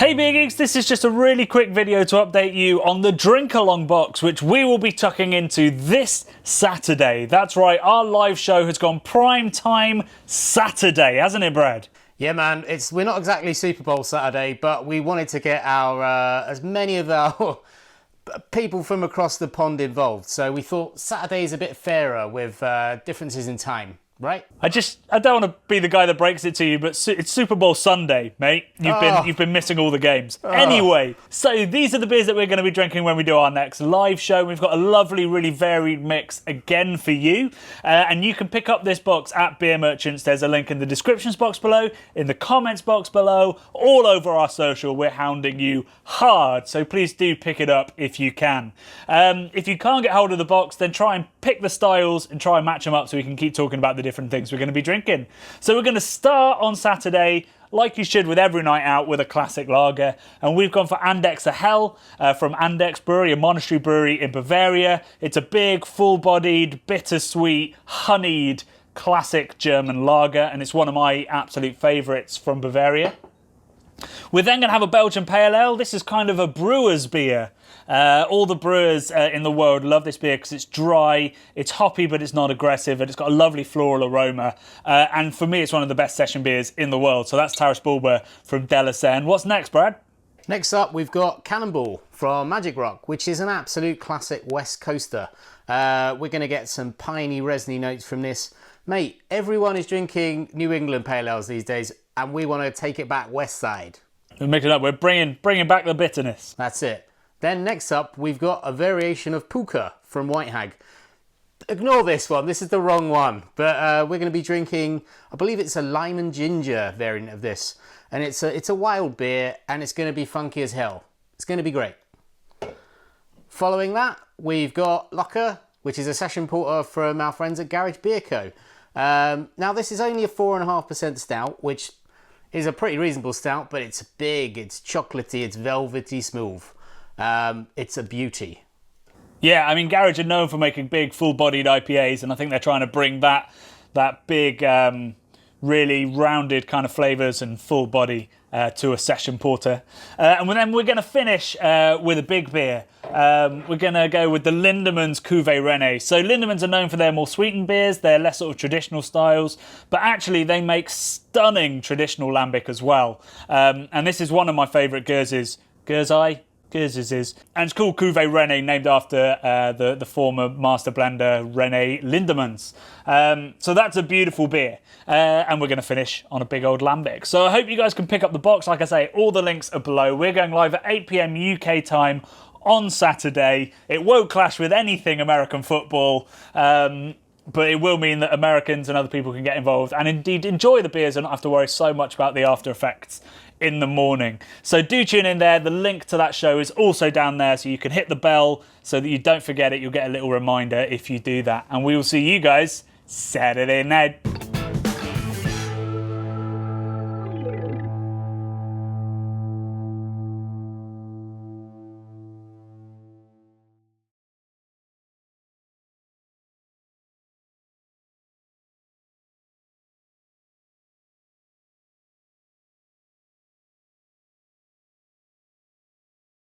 Hey Beer Geeks, this is just a really quick video to update you on the Drink Along box, which we will be tucking into this Saturday. That's right, our live show has gone prime time Saturday, hasn't it, Brad? Yeah, man. We're not exactly Super Bowl Saturday, but we wanted to get our as many of our people from across the pond involved. So we thought Saturday is a bit fairer with differences in time. Right? I don't want to be the guy that breaks it to you, but it's Super Bowl Sunday, mate. You've been missing all the games. Anyway, so these are the beers that we're going to be drinking when we do our next live show. We've got a lovely, really varied mix again for you. And you can pick up this box at Beer Merchants. There's a link in the descriptions box below, in the comments box below, all over our social. We're hounding you hard. So please do pick it up if you can. If you can't get hold of the box, then try and pick the styles and try and match them up so we can keep talking about the different things we're going to be drinking. So we're going to start on Saturday, like you should with every night out, with a classic lager. And we've gone for Andexer Hell from Andex Brewery, a monastery brewery in Bavaria. It's a big, full-bodied, bittersweet, honeyed, classic German lager, and it's one of my absolute favourites from Bavaria. We're then going to have a Belgian Pale Ale. This is kind of a brewer's beer. All the brewers in the world love this beer because it's dry, it's hoppy, but it's not aggressive, and it's got a lovely floral aroma. And for me, it's one of the best session beers in the world. So that's Taras Bulba from Delacen. What's next, Brad? Next up, we've got Cannonball from Magic Rock, which is an absolute classic West Coaster. We're going to get some piney, resiny notes from this. Mate, everyone is drinking New England Pale Ales these days, and we want to take it back West Side. We're making it up. We're bringing back the bitterness. That's it. Then next up, we've got a variation of Puka from White Hag. Ignore this one. This is the wrong one. But we're going to be drinking, I believe it's a lime and ginger variant of this. And it's a wild beer, and it's going to be funky as hell. It's going to be great. Following that, we've got Locker, which is a session porter from our friends at Garage Beer Co. Now, this is only a 4.5% stout, which is a pretty reasonable stout, but it's big, it's chocolatey, it's velvety smooth. It's a beauty. Yeah, I mean, Garage are known for making big, full-bodied IPAs, and I think they're trying to bring that big, really rounded kind of flavours and full body to a session porter. And then we're going to finish with a big beer. We're going to go with the Lindemann's Cuvée René. So Lindemann's are known for their more sweetened beers. They're less sort of traditional styles, but actually they make stunning traditional lambic as well. And this is one of my favourite Gurzes. Gurzes is. And it's called Cuvée René, named after the former master blender René Lindemann's. So that's a beautiful beer. And we're going to finish on a big old lambic. So I hope you guys can pick up the box. Like I say, all the links are below. We're going live at 8 PM UK time on Saturday. It won't clash with anything American football. But it will mean that Americans and other people can get involved and indeed enjoy the beers and not have to worry so much about the after effects in the morning. So do tune in there. The link to that show is also down there, so you can hit the bell so that you don't forget it. You'll get a little reminder if you do that. And we will see you guys Saturday night.